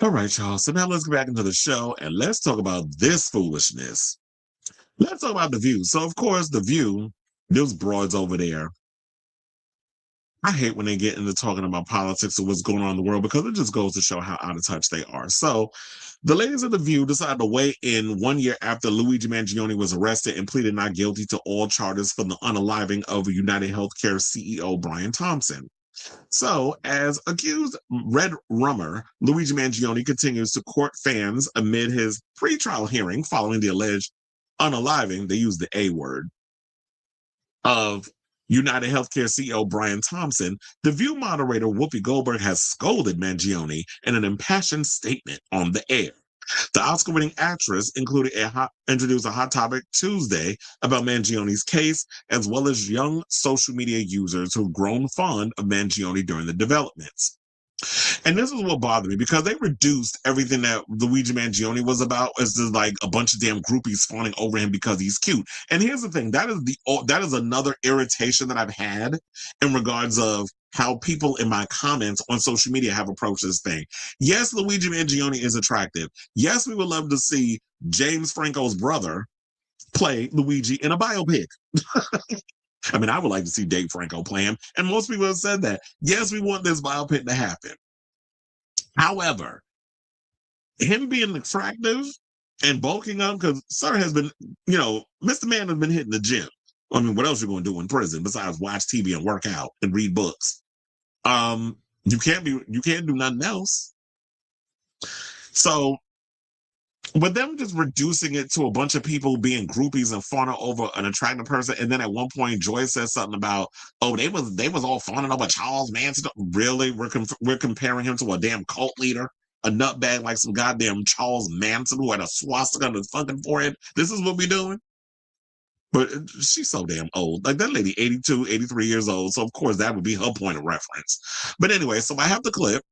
All right, y'all. So now let's get back into the show and let's talk about this foolishness. Let's talk about The View. So, of course, The View, those broads over there, I hate when they get into talking about politics or what's going on in the world because it just goes to show how out of touch they are. So, the ladies of The View decided to weigh in 1 year after Luigi Mangione was arrested and pleaded not guilty to all charges for the unaliving of United Healthcare CEO Brian Thompson. So, as accused Red Rummer, Luigi Mangione continues to court fans amid his pretrial hearing following the alleged unaliving, they use the A word, of United Healthcare CEO Brian Thompson. The View moderator Whoopi Goldberg has scolded Mangione in an impassioned statement on the air. The Oscar-winning actress introduced a hot topic Tuesday about Mangione's case, as well as young social media users who've grown fond of Mangione during the developments. And this is what bothered me because they reduced everything that Luigi Mangione was about as just like a bunch of damn groupies fawning over him because he's cute. And here's the thing: that is another irritation that I've had in regards of how people in my comments on social media have approached this thing. Yes, Luigi Mangione is attractive. Yes, we would love to see James Franco's brother play Luigi in a biopic. I mean, I would like to see Dave Franco play him, and most people have said that. Yes, we want this biopic to happen. However, him being attractive and bulking up, because Sir has been, Mr. Man has been hitting the gym. I mean, what else are you going to do in prison besides watch TV and work out and read books? You can't do nothing else. So with them just reducing it to a bunch of people being groupies and fawning over an attractive person, and then at one point Joy says something about, oh, they was all fawning over Charles Manson. Really, we're comparing him to a damn cult leader, a nutbag like some goddamn Charles Manson who had a swastika on his fucking forehead. This is what we doing. But she's so damn old. Like that lady, 82, 83 years old. So of course that would be her point of reference. But anyway, so I have the clip,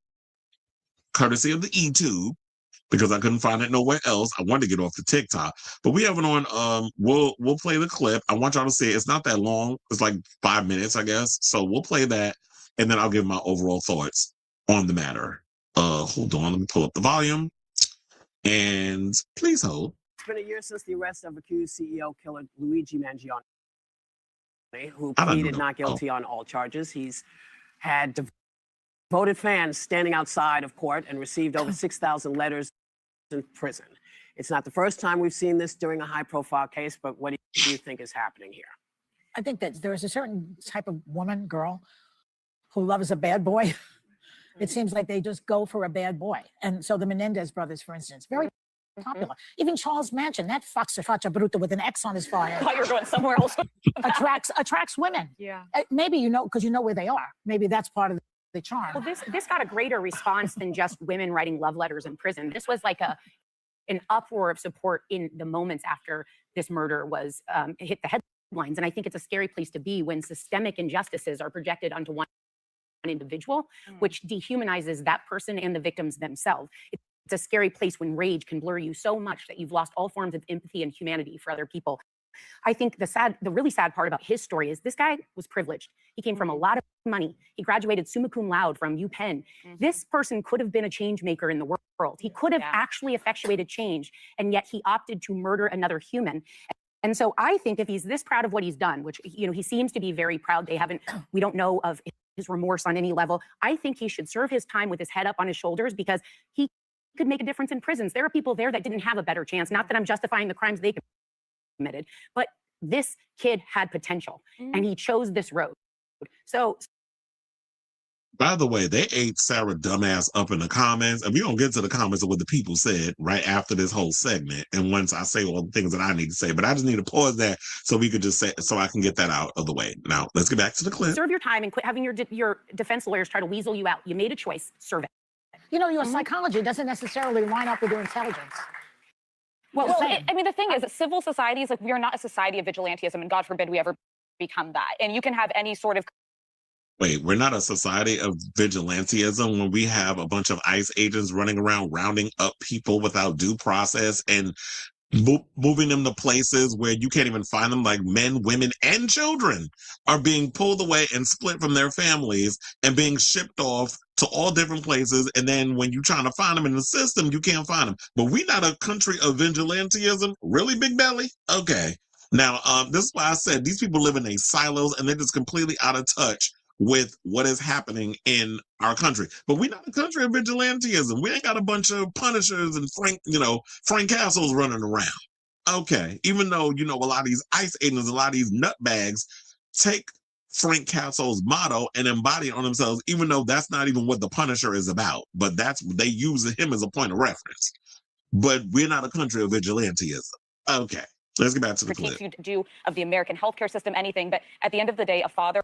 courtesy of the eTube, because I couldn't find it nowhere else. I wanted to get off the TikTok, but we have it on. We'll play the clip. I want y'all to see it. It's not that long. It's like 5 minutes, I guess. So we'll play that, and then I'll give my overall thoughts on the matter. Hold on. Let me pull up the volume, and please hold. It's been a year since the arrest of accused CEO killer Luigi Mangione, who pleaded not guilty on all charges. He's had devoted fans standing outside of court and received over 6,000 letters in prison. It's not the first time we've seen this during a high-profile case, but what do you think is happening here? I think that there is a certain type of woman, girl, who loves a bad boy. It seems like they just go for a bad boy. And so the Menendez brothers, for instance, very popular. Even Charles Manson, that faccia bruta with an X on his forehead. I thought you were going somewhere else. attracts women. Yeah. Maybe because you know where they are. Maybe that's part of the charm. Well, this got a greater response than just women writing love letters in prison. This was like an uproar of support in the moments after this murder was hit the headlines. And I think it's a scary place to be when systemic injustices are projected onto one individual, which dehumanizes that person and the victims themselves. It's a scary place when rage can blur you so much that you've lost all forms of empathy and humanity for other people. I think the really sad part about his story is this guy was privileged. He came from a lot of money. He graduated summa cum laude from UPenn. This person could have been a change maker in the world. He could have actually effectuated change, and yet he opted to murder another human. And so I think if he's this proud of what he's done, which he seems to be very proud, we don't know of his remorse on any level. I think he should serve his time with his head up on his shoulders because he could make a difference in prisons. There are people there that didn't have a better chance. Not that I'm justifying the crimes they committed, but this kid had potential and he chose this road. So, by the way, they ate Sarah dumbass up in the comments, and we're going to get to the comments of what the people said right after this whole segment. And once I say all the things that I need to say, but I just need to pause that so we could just say, so I can get that out of the way. Now, let's get back to the clip. Serve your time and quit having your defense lawyers try to weasel you out. You made a choice, serve it. Your psychology doesn't necessarily line up with your intelligence. Well, the thing is that civil societies, we are not a society of vigilantism, and God forbid we ever become that. And you can have any sort of... Wait, we're not a society of vigilantism when we have a bunch of ICE agents running around rounding up people without due process and moving them to places where you can't even find them, like men, women, and children are being pulled away and split from their families and being shipped off to all different places. And then when you're trying to find them in the system, you can't find them. But we're not a country of vigilantism. Really, Big Belly? Okay. Now, this is why I said these people live in a silos and they're just completely out of touch with what is happening in our country. But we're not a country of vigilantism. We ain't got a bunch of Punishers and Frank Castles running around. Okay. Even though, a lot of these ICE agents, a lot of these nutbags take Frank Castle's motto and embody it on themselves, even though that's not even what the Punisher is about. But they use him as a point of reference. But we're not a country of vigilantism. Okay. Let's get back to the clip. You do of the American healthcare system, anything. But at the end of the day, a father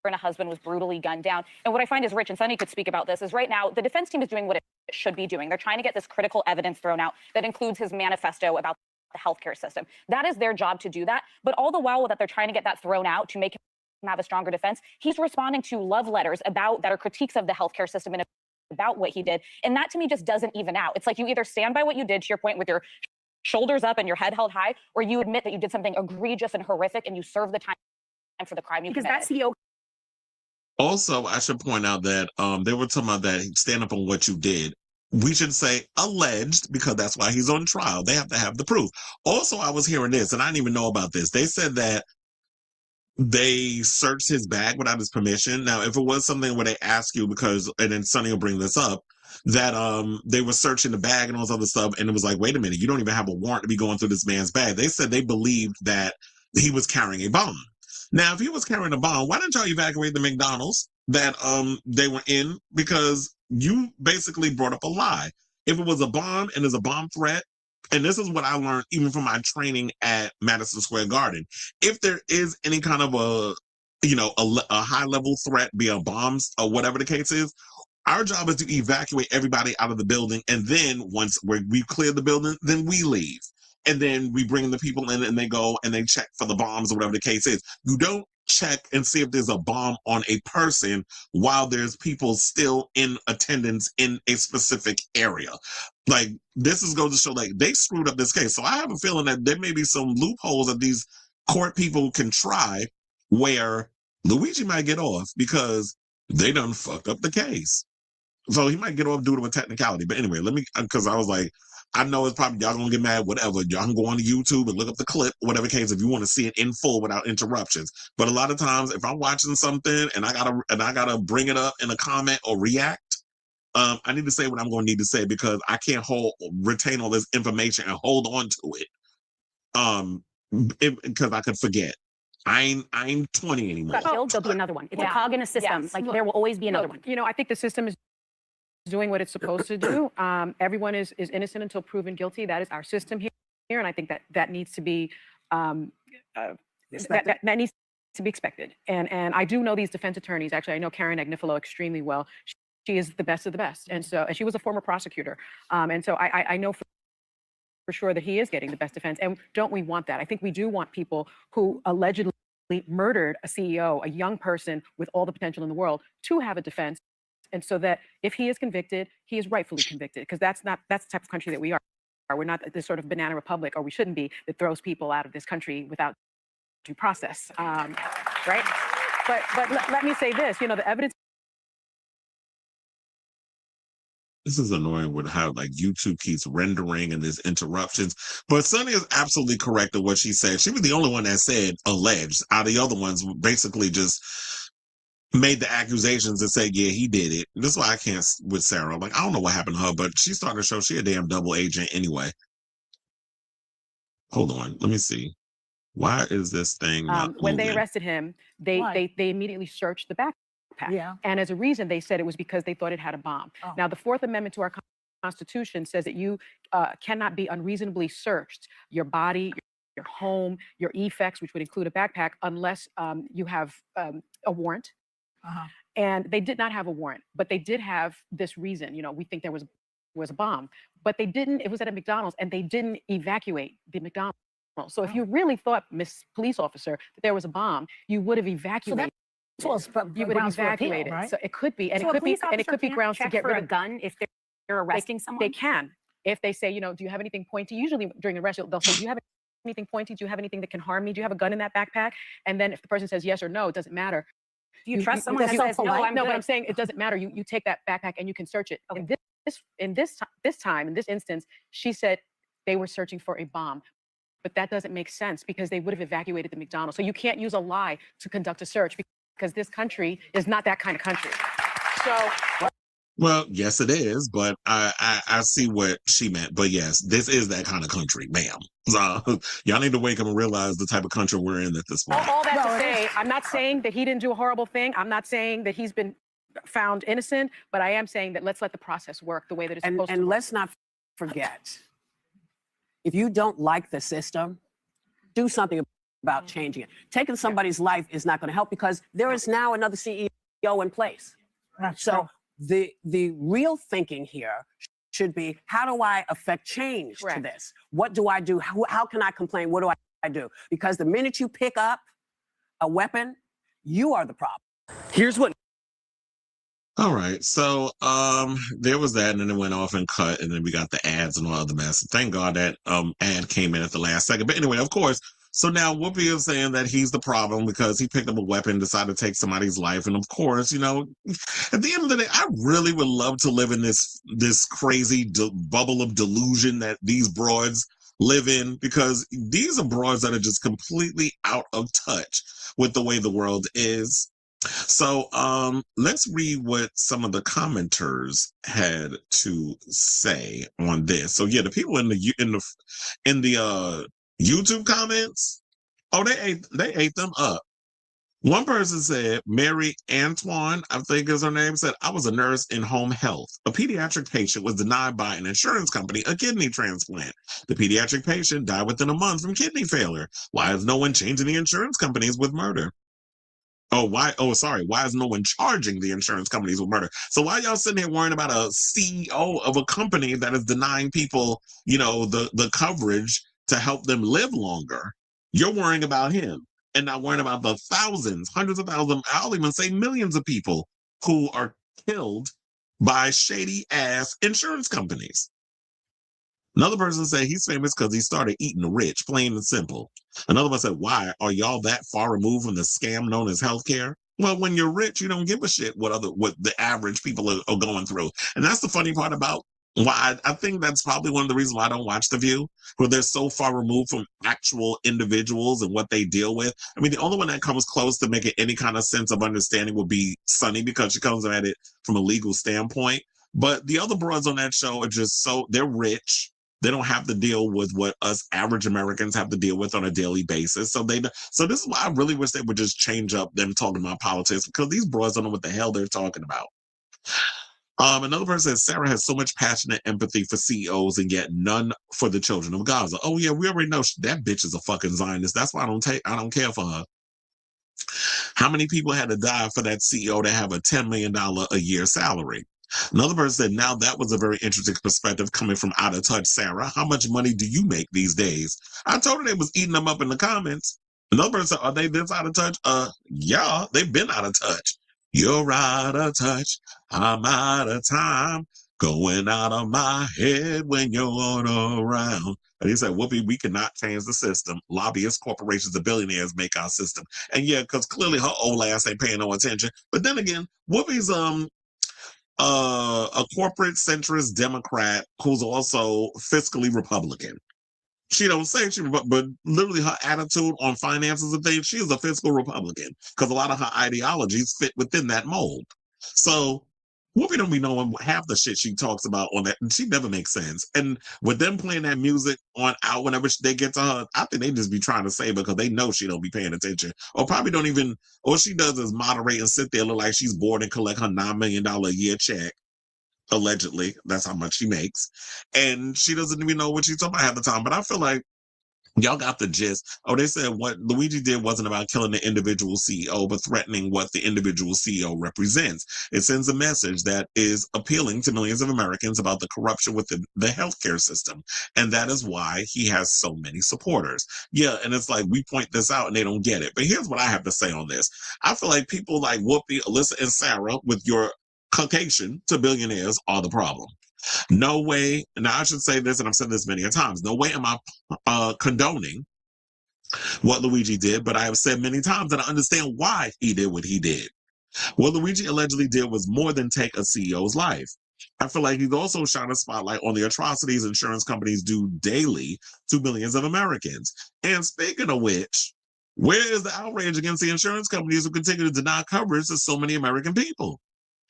and a husband was brutally gunned down. And what I find is, Rich and Sunny could speak about this, is right now the defense team is doing what it should be doing. They're trying to get this critical evidence thrown out that includes his manifesto about the healthcare system. That is their job to do that. But all the while that they're trying to get that thrown out to make him have a stronger defense, he's responding to love letters that are critiques of the healthcare system and about what he did. And that to me just doesn't even out. It's like you either stand by what you did, to your point, with your shoulders up and your head held high, or you admit that you did something egregious and horrific and you serve the time for the crime you committed. Because that CEO. Also, I should point out that they were talking about that stand up on what you did. We should say alleged, because that's why he's on trial. They have to have the proof. Also, I was hearing this, and I didn't even know about this. They said that they searched his bag without his permission. Now, if it was something where they ask you, and then Sonny will bring this up, that they were searching the bag and all this other stuff, and it was like, wait a minute, you don't even have a warrant to be going through this man's bag. They said they believed that he was carrying a bomb. Now, if he was carrying a bomb, why didn't y'all evacuate the McDonald's that they were in? Because you basically brought up a lie. If it was a bomb and there's a bomb threat, and this is what I learned even from my training at Madison Square Garden, if there is any kind of a high level threat, be it bombs or whatever the case is, our job is to evacuate everybody out of the building. And then once we clear the building, then we leave. And then we bring the people in and they go and they check for the bombs or whatever the case is. You don't check and see if there's a bomb on a person while there's people still in attendance in a specific area. Like, this is going to show, like, they screwed up this case. So I have a feeling that there may be some loopholes that these court people can try where Luigi might get off because they done fucked up the case. So he might get off due to a technicality. But anyway, because I was like, I know it's probably, y'all gonna get mad, whatever. Y'all can go on to YouTube and look up the clip, whatever case, if you want to see it in full without interruptions. But a lot of times, if I'm watching something and I gotta bring it up in a comment or react, I need to say what I'm gonna need to say because I can't retain all this information and hold on to it. Because I could forget. I ain't 20 anymore. Got killed, there'll be another one. It's a cog in a system. Yes. Like, there will always be another one. I think the system is doing what it's supposed to do. Everyone is innocent until proven guilty. That is our system here, and I think that needs to be that needs to be expected. And I do know these defense attorneys. Actually, I know Karen Agnifilo extremely well. She is the best of the best, and she was a former prosecutor. And so I know for sure that he is getting the best defense. And don't we want that? I think we do want people who allegedly murdered a CEO, a young person with all the potential in the world, to have a defense. And so that if he is convicted, he is rightfully convicted, because that's the type of country that we are. We're not this sort of banana republic, or we shouldn't be, that throws people out of this country without due process, right? But let me say this, the evidence. This is annoying with how YouTube keeps rendering and there's interruptions. But Sunny is absolutely correct in what she said. She was the only one that said alleged. Out of the other ones, basically just made the accusations and said, yeah, he did it. This is why I can't with Sarah. Like, I don't know what happened to her, but she started to show she a damn double agent anyway. Hold on. Let me see. Why is this thing not when they moving? arrested him, they immediately searched the backpack. Yeah. And as a reason, they said it was because they thought it had a bomb. Oh. Now, the Fourth Amendment to our Constitution says that you cannot be unreasonably searched, your body, your home, your effects, which would include a backpack, unless you have a warrant. Uh-huh. And they did not have a warrant, but they did have this reason. We think there was a bomb, but they didn't. It was at a McDonald's, and they didn't evacuate the McDonald's. So if you really thought, Miss Police Officer, that there was a bomb, you would have evacuated. You would have evacuated. Right? So it could be, and So it a could be, police and it could be officer grounds to can't get check for rid a of. gun if they're arresting someone? They can. if they say, do you have anything pointy? Usually during arrest, they'll say, do you have anything pointy? Do you have anything that can harm me? Do you have a gun in that backpack? And then if the person says yes or no, it doesn't matter. Do you trust someone that says, no, I'm No, good? but I'm saying it doesn't matter. You take that backpack and you can search it. Okay. In this instance, she said they were searching for a bomb. But that doesn't make sense because they would have evacuated the McDonald's. So you can't use a lie to conduct a search because this country is not that kind of country. So. Well, yes, it is, but I see what she meant. But yes, this is that kind of country, ma'am. So y'all need to wake up and realize the type of country we're in at this point. All that to say, I'm not saying that he didn't do a horrible thing. I'm not saying that he's been found innocent, but I am saying that let's let the process work the way that it's supposed to. And let's not forget, if you don't like the system, do something about changing it. Taking somebody's life is not going to help because there is now another CEO in place. So the real thinking here should be, how do I affect change to this? What do I do? How can I complain? What do I do? Because the minute you pick up a weapon, you are the problem. Here's what. All right, so there was that, and then it went off and cut, and then we got the ads and all other mess. Thank God that ad came in at the last second. But anyway, of course, so now Whoopi is saying that he's the problem because he picked up a weapon, decided to take somebody's life, and of course, at the end of the day, I really would love to live in this crazy bubble of delusion that these broads live in, because these are broads that are just completely out of touch with the way the world is. So let's read what some of the commenters had to say on this. So yeah, the people in the YouTube comments, oh, they ate them up. One person said, Mary Antoine, I think is her name, said, I was a nurse in home health. A pediatric patient was denied by an insurance company a kidney transplant. The pediatric patient died within a month from kidney failure. Why is no one changing the insurance companies with murder? Why is no one charging the insurance companies with murder? So why y'all sitting here worrying about a CEO of a company that is denying people, the coverage to help them live longer? You're worrying about him and not worrying about the thousands, hundreds of thousands, I'll even say millions of people who are killed by shady ass insurance companies. Another person said he's famous because he started eating the rich, plain and simple. Another one said, why are y'all that far removed from the scam known as healthcare? Well, when you're rich, you don't give a shit what the average people are going through. And that's the funny part about why I think that's probably one of the reasons why I don't watch The View, where they're so far removed from actual individuals and what they deal with. I mean, the only one that comes close to making any kind of sense of understanding would be Sunny, because she comes at it from a legal standpoint. But the other broads on that show are just they're rich. They don't have to deal with what us average Americans have to deal with on a daily basis. So this is why I really wish they would just change up them talking about politics, because these broads don't know what the hell they're talking about. Another person says, Sarah has so much passion and empathy for CEOs and yet none for the children of Gaza. Oh yeah, we already know that bitch is a fucking Zionist. That's why I don't care for her. How many people had to die for that CEO to have a $10 million a year salary? Another person said, now that was a very interesting perspective coming from Out of Touch Sarah. How much money do you make these days? I told her they was eating them up in the comments. Another person said, are they this out of touch? Yeah, they've been out of touch. You're out of touch. I'm out of time. Going out of my head when you're around. And he said, Whoopi, we cannot change the system. Lobbyists, corporations, and billionaires make our system. And yeah, because clearly her old ass ain't paying no attention. But then again, Whoopi's a corporate centrist Democrat who's also fiscally Republican. She don't say but literally her attitude on finances and things, she is a fiscal Republican because a lot of her ideologies fit within that mold. So Whoopi don't be knowing half the shit she talks about on that. She never makes sense. And with them playing that music on out whenever they get to her, I think they just be trying to say because they know she don't be paying attention. Or probably don't even, all she does is moderate and sit there, look like she's bored and collect her $9 million a year check. Allegedly, that's how much she makes. And she doesn't even know what she's talking about half the time. But I feel like y'all got the gist. Oh, they said what Luigi did wasn't about killing the individual CEO, but threatening what the individual CEO represents. It sends a message that is appealing to millions of Americans about the corruption within the healthcare system. And that is why he has so many supporters. Yeah, and it's like we point this out and they don't get it. But here's what I have to say on this. I feel like people like Whoopi, Alyssa, and Sarah with your Caucasian to billionaires are the problem. No way, now I should say this, and I've said this many a times, no way am I condoning what Luigi did, but I have said many times that I understand why he did what he did. What Luigi allegedly did was more than take a CEO's life. I feel like he's also shone a spotlight on the atrocities insurance companies do daily to millions of Americans. And speaking of which, where is the outrage against the insurance companies who continue to deny coverage to so many American people?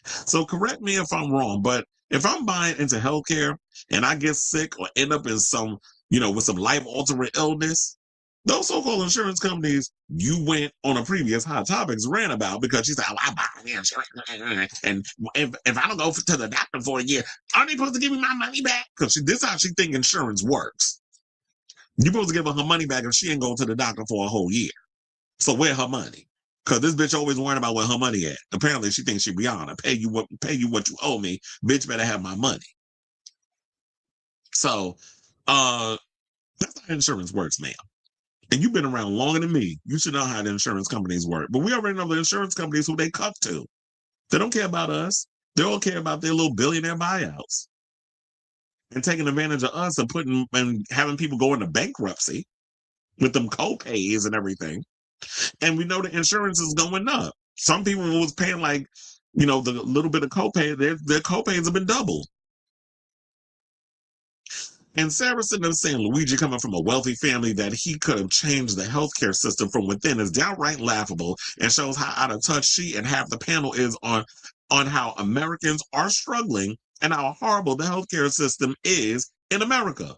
So correct me if I'm wrong, but if I'm buying into healthcare and I get sick or end up in some, with some life-altering illness, those so-called insurance companies you went on a previous Hot Topics ran about because she said, oh, I buy the insurance. And if I don't go to the doctor for a year, aren't they supposed to give me my money back? Because this is how she think insurance works. You're supposed to give her money back if she ain't go to the doctor for a whole year. So where her money? Because this bitch always worrying about where her money at. Apparently she thinks she beyond. I pay you what you owe me. Bitch better have my money. So that's how insurance works, ma'am. And you've been around longer than me. You should know how the insurance companies work. But we already know the insurance companies who they cuff to. They don't care about us. They all care about their little billionaire buyouts. And taking advantage of us and having people go into bankruptcy with them co-pays and everything. And we know the insurance is going up. Some people was paying the little bit of copay, their copays have been doubled. And Sarah sitting there saying Luigi coming from a wealthy family that he could have changed the healthcare system from within is downright laughable and shows how out of touch she and half the panel is on how Americans are struggling and how horrible the healthcare system is in America.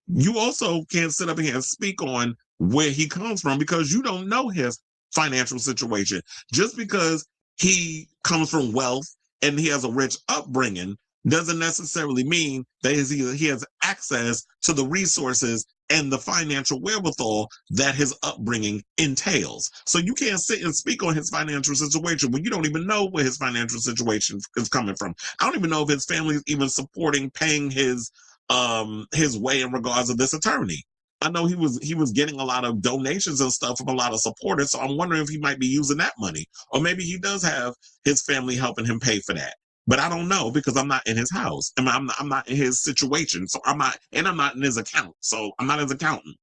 You also can't sit up here and speak on where he comes from because you don't know his financial situation. Just because he comes from wealth and he has a rich upbringing doesn't necessarily mean that he has access to the resources and the financial wherewithal that his upbringing entails. So you can't sit and speak on his financial situation when you don't even know where his financial situation is coming from. I don't even know if his family is even supporting paying his way in regards to this attorney. I know he was getting a lot of donations and stuff from a lot of supporters, so I'm wondering if he might be using that money, or maybe he does have his family helping him pay for that. But I don't know because I'm not in his house. I'm not in his situation, so I'm not in his account, so I'm not his accountant.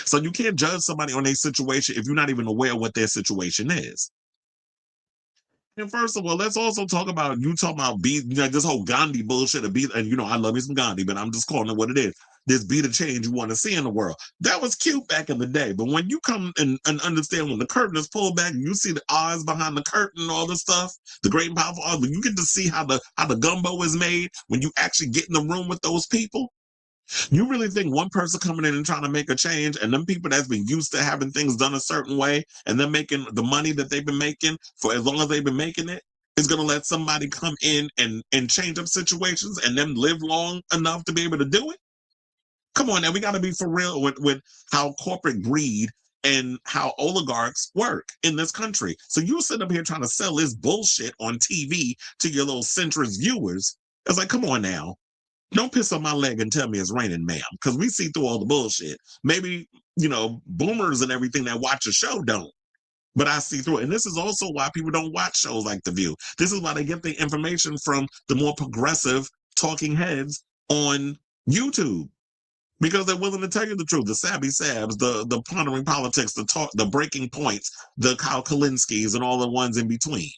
So you can't judge somebody on their situation if you're not even aware of what their situation is. And first of all, let's also talk about this whole Gandhi bullshit and I love me some Gandhi, but I'm just calling it what it is. This be the change you want to see in the world. That was cute back in the day, but when you come and understand when the curtain is pulled back and you see the eyes behind the curtain and all this stuff, the great and powerful eyes, when you get to see how the gumbo is made, when you actually get in the room with those people, you really think one person coming in and trying to make a change and them people that's been used to having things done a certain way and them making the money that they've been making for as long as they've been making it is going to let somebody come in and change up situations and them live long enough to be able to do it? Come on now, we got to be for real with how corporate greed and how oligarchs work in this country. So you sit up here trying to sell this bullshit on TV to your little centrist viewers. It's like, come on now. Don't piss on my leg and tell me it's raining, ma'am, because we see through all the bullshit. Maybe, boomers and everything that watch a show don't, but I see through it. And this is also why people don't watch shows like The View. This is why they get the information from the more progressive talking heads on YouTube, because they're willing to tell you the truth. The Savvy Sabs, the pondering politics, the breaking points, the Kyle Kalinskis, and all the ones in between.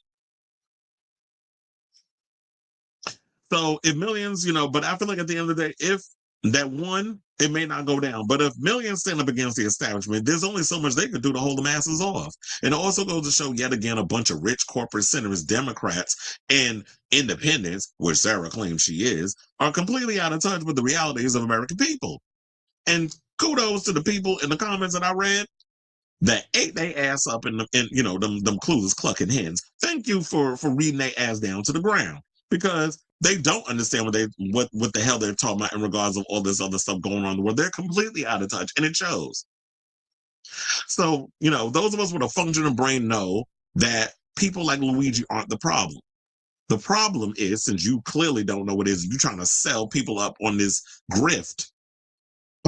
So if millions, but I feel like at the end of the day, if that one, it may not go down. But if millions stand up against the establishment, there's only so much they could do to hold the masses off. And it also goes to show yet again a bunch of rich corporate centrist Democrats and independents, which Sarah claims she is, are completely out of touch with the realities of American people. And kudos to the people in the comments that I read that ate their ass up in them clueless clucking hens. Thank you for reading their ass down to the ground, because they don't understand what the hell they're talking about in regards of all this other stuff going on in the world. They're completely out of touch, and it shows. So, those of us with a functioning brain know that people like Luigi aren't the problem. The problem is, since you clearly don't know what it is, you're trying to sell people up on this grift.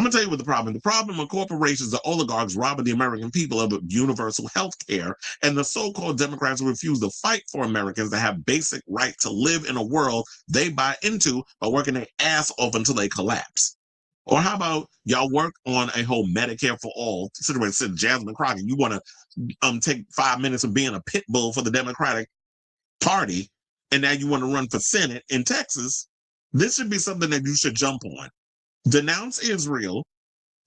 I'm going to tell you what the problem is. The problem with corporations, the oligarchs robbing the American people of universal health care, and the so-called Democrats who refuse to fight for Americans to have basic right to live in a world they buy into by working their ass off until they collapse. Or how about y'all work on a whole Medicare for all situation? Jasmine Crockett, you want to take 5 minutes of being a pit bull for the Democratic Party, and now you want to run for Senate in Texas. This should be something that you should jump on. Denounce Israel,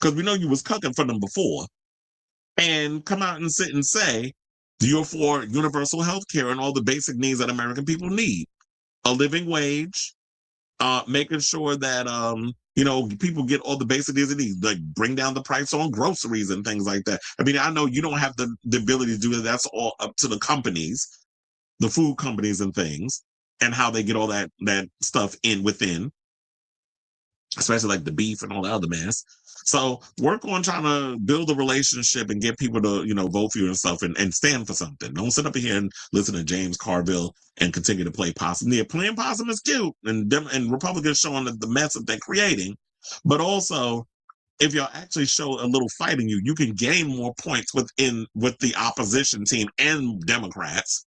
because we know you was cooking for them before, and come out and sit and say you're for universal health care and all the basic needs that American people need. A living wage, making sure that people get all the basic needs they need, like bring down the price on groceries and things like that. I mean, I know you don't have the ability to do that. That's all up to the companies, the food companies and things, and how they get all that stuff within. Especially like the beef and all the other mess. So work on trying to build a relationship and get people to, vote for you and stuff and stand for something. Don't sit up here and listen to James Carville and continue to play possum. Yeah, playing possum is cute, and Republicans showing the mess that they're creating. But also, if y'all actually show a little fight in you, you can gain more points with the opposition team and Democrats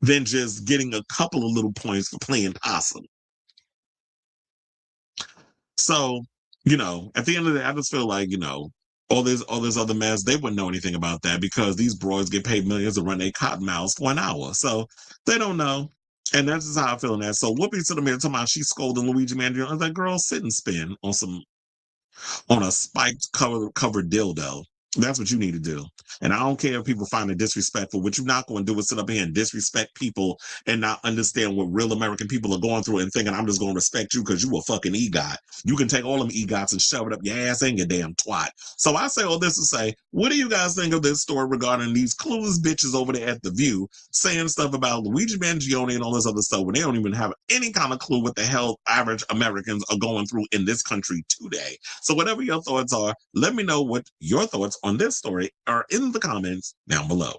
than just getting a couple of little points for playing possum. So, at the end of the day, I just feel like, all this other mess, they wouldn't know anything about that because these broads get paid millions to run a cotton mouths for an hour. So they don't know. And that's just how I feel in that. So Whoopi to the man talking about she's scolding Luigi Mangione. I was like, girl, sit and spin on a spiked covered dildo. That's what you need to do. And I don't care if people find it disrespectful. What you're not going to do is sit up here and disrespect people and not understand what real American people are going through and thinking I'm just going to respect you because you a fucking EGOT. You can take all them EGOTs and shove it up your ass and your damn twat. So I say all this to say, what do you guys think of this story regarding these clueless bitches over there at The View saying stuff about Luigi Mangione and all this other stuff when they don't even have any kind of clue what the hell average Americans are going through in this country today? So whatever your thoughts are, let me know what your thoughts on this story are in the comments down below.